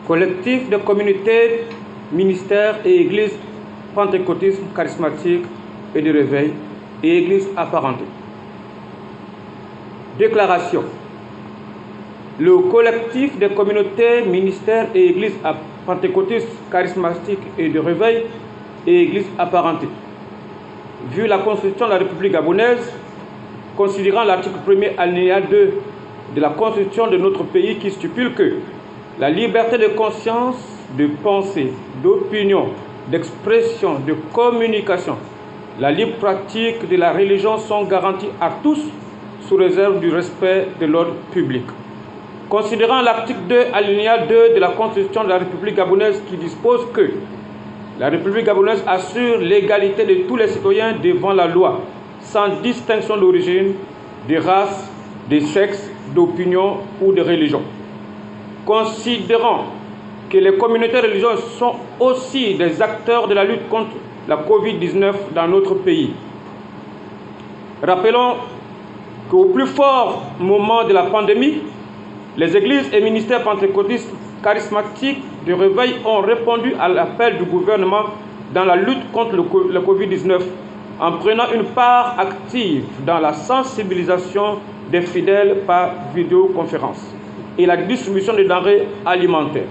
collectif de communautés, ministères et églises pentecôtisme charismatique et de réveil et églises apparentées. Déclaration. Le collectif des communautés, ministères et églises pentecôtistes charismatiques et de réveil et églises apparentées. Vu la Constitution de la République gabonaise, considérant l'article 1er alinéa 2 de la Constitution de notre pays qui stipule que la liberté de conscience, de pensée, d'opinion, d'expression, de communication, la libre pratique de la religion sont garanties à tous sous réserve du respect de l'ordre public. Considérant l'article 2 alinéa 2 de la Constitution de la République gabonaise qui dispose que la République gabonaise assure l'égalité de tous les citoyens devant la loi, sans distinction d'origine, de race, de sexe, d'opinion ou de religion. Considérant que les communautés religieuses sont aussi des acteurs de la lutte contre la Covid-19 dans notre pays. Rappelons qu'au plus fort moment de la pandémie, les églises et ministères pentecôtistes charismatiques de réveil ont répondu à l'appel du gouvernement dans la lutte contre le Covid-19 en prenant une part active dans la sensibilisation des fidèles par vidéoconférence et la distribution de denrées alimentaires.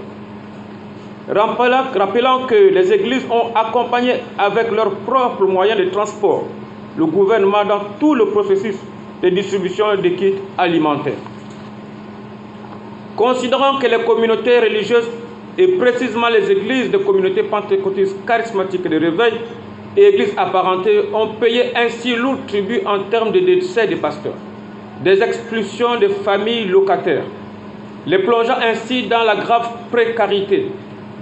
Rappelant que les églises ont accompagné avec leurs propres moyens de transport le gouvernement dans tout le processus de distribution de kits alimentaires. Considérant que les communautés religieuses et précisément les églises de communautés pentecôtistes charismatiques de réveil et églises apparentées ont payé ainsi lourd tribut en termes de décès des pasteurs, des expulsions de familles locataires, les plongeant ainsi dans la grave précarité,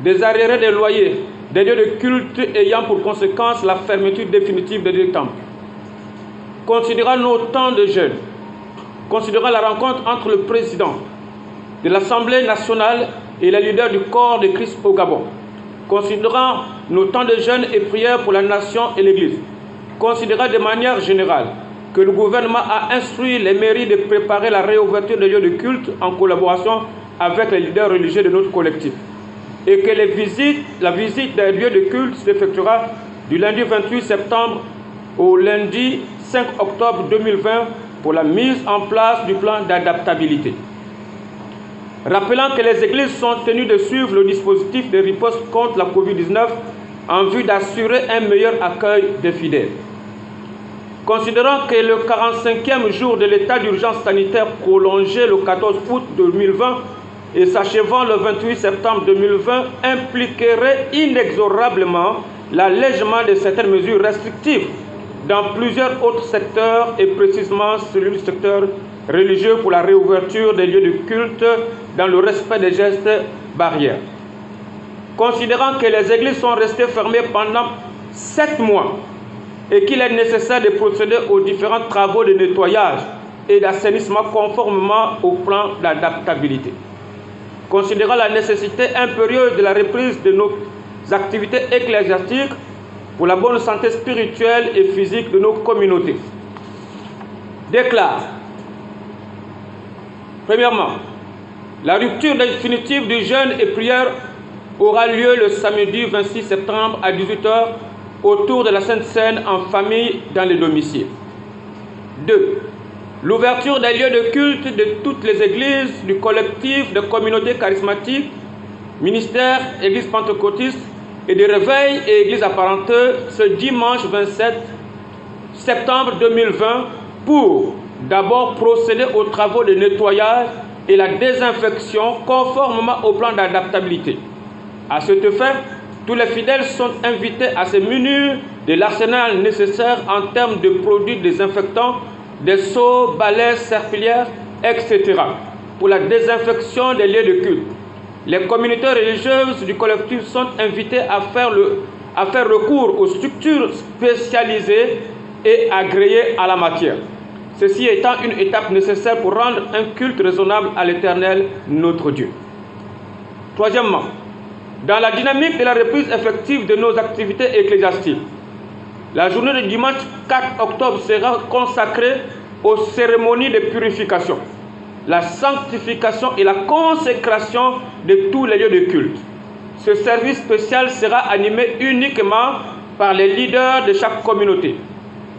des arriérés des loyers, des lieux de culte ayant pour conséquence la fermeture définitive des deux temples. Considérant nos temps de jeunes, considérant la rencontre entre le président de l'Assemblée nationale et les leaders du corps de Christ au Gabon, considérant nos temps de jeûne et prières pour la nation et l'Église, considérant de manière générale que le gouvernement a instruit les mairies de préparer la réouverture des lieux de culte en collaboration avec les leaders religieux de notre collectif, et que la visite des lieux de culte s'effectuera du lundi 28 septembre au lundi 5 octobre 2020 pour la mise en place du plan d'adaptabilité. Rappelant que les églises sont tenues de suivre le dispositif de riposte contre la Covid-19 en vue d'assurer un meilleur accueil des fidèles. Considérant que le 45e jour de l'état d'urgence sanitaire prolongé le 14 août 2020 et s'achevant le 28 septembre 2020 impliquerait inexorablement l'allègement de certaines mesures restrictives dans plusieurs autres secteurs et précisément celui du secteur religieux pour la réouverture des lieux de culte dans le respect des gestes barrières. Considérant que les églises sont restées fermées pendant 7 mois et qu'il est nécessaire de procéder aux différents travaux de nettoyage et d'assainissement conformément au plan d'adaptabilité. Considérant la nécessité impérieuse de la reprise de nos activités ecclésiastiques pour la bonne santé spirituelle et physique de nos communautés. Déclare. Premièrement, la rupture définitive du jeûne et prière aura lieu le samedi 26 septembre à 18h autour de la Sainte Seine en famille dans les domiciles. 2. L'ouverture des lieux de culte de toutes les églises du collectif de communautés charismatiques, ministères, églises pentecôtistes et de réveil et églises apparentées ce dimanche 27 septembre 2020 pour d'abord procéder aux travaux de nettoyage et la désinfection conformément au plan d'adaptabilité. À ce fait, tous les fidèles sont invités à se munir de l'arsenal nécessaire en termes de produits désinfectants, des seaux, balais, serpillières, etc. pour la désinfection des lieux de culte. Les communautés religieuses du collectif sont invitées à faire recours aux structures spécialisées et agréées à la matière. Ceci étant une étape nécessaire pour rendre un culte raisonnable à l'Éternel, notre Dieu. Troisièmement, dans la dynamique de la reprise effective de nos activités ecclésiastiques, la journée du dimanche 4 octobre sera consacrée aux cérémonies de purification. la sanctification et la consécration de tous les lieux de culte. Ce service spécial sera animé uniquement par les leaders de chaque communauté.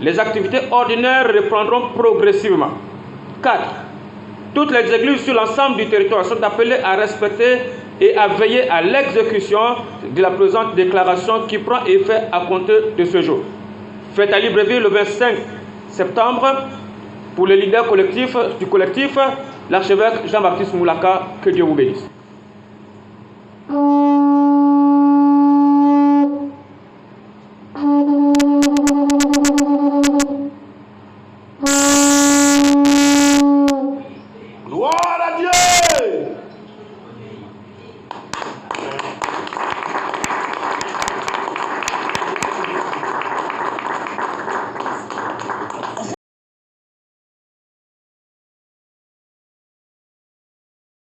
Les activités ordinaires reprendront progressivement. 4. Toutes les églises sur l'ensemble du territoire sont appelées à respecter et à veiller à l'exécution de la présente déclaration qui prend effet à compter de ce jour. Fête à Libreville le 25 septembre. Pour les leaders collectifs du collectif, l'archevêque Jean-Baptiste Moulaka, que Dieu vous bénisse.